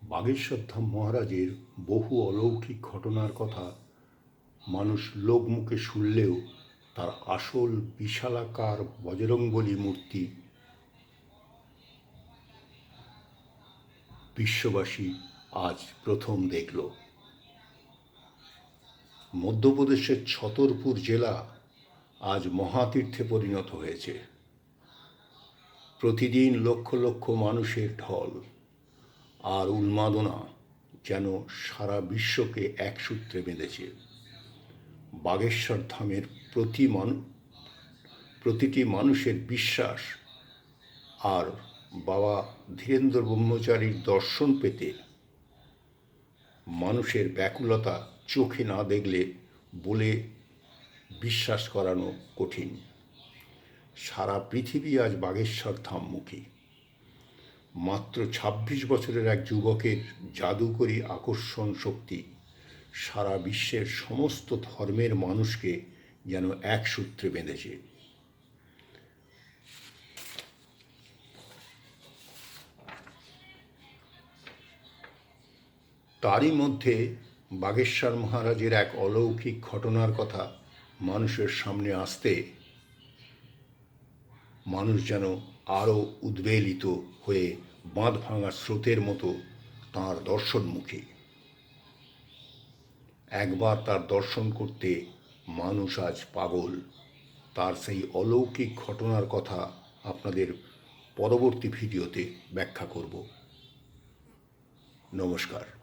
বাগেশ্বর ধাম মহারাজের বহু অলৌকিক ঘটনার কথা মানুষ লোকমুখে শুনলেও তার আসল বিশালাকার বজরংবলী মূর্তি বিশ্ববাসী আজ প্রথম দেখল। মধ্যপ্রদেশের ছতরপুর জেলা আজ মহাতীর্থে পরিণত হয়েছে। প্রতিদিন লক্ষ লক্ষ মানুষের ঢল আর উন্মাদনা যেন সারা বিশ্বকে এক সূত্রে বেঁধেছে। বাগেশ্বর ধামের প্রতিটি মানুষের বিশ্বাস আর বাবা ধীরেন্দ্র ব্রহ্মচারীর দর্শন পেতে মানুষের ব্যাকুলতা চোখে না দেখলে বলে বিশ্বাস করানো কঠিন। সারা পৃথিবী আজ বাগেশ্বর ধামমুখী। মাত্র ২৬ বছরের এক যুবকের জাদুকরী আকর্ষণ শক্তি সারা বিশ্বের সমস্ত ধর্মের মানুষকে যেন এক সূত্রে বেঁধেছে। তারই মধ্যে বাগেশ্বর মহারাজের এক অলৌকিক ঘটনার কথা মানুষের সামনে আসতে মানুষ যেন আরও উদ্বেলিত হয়ে বাঁধ ভাঙা স্রোতের মতো তাঁর দর্শনমুখী। একবার তার দর্শন করতে মানুষ আজ পাগল। তার সেই অলৌকিক ঘটনার কথা আপনাদের পরবর্তী ভিডিওতে ব্যাখ্যা করব। নমস্কার।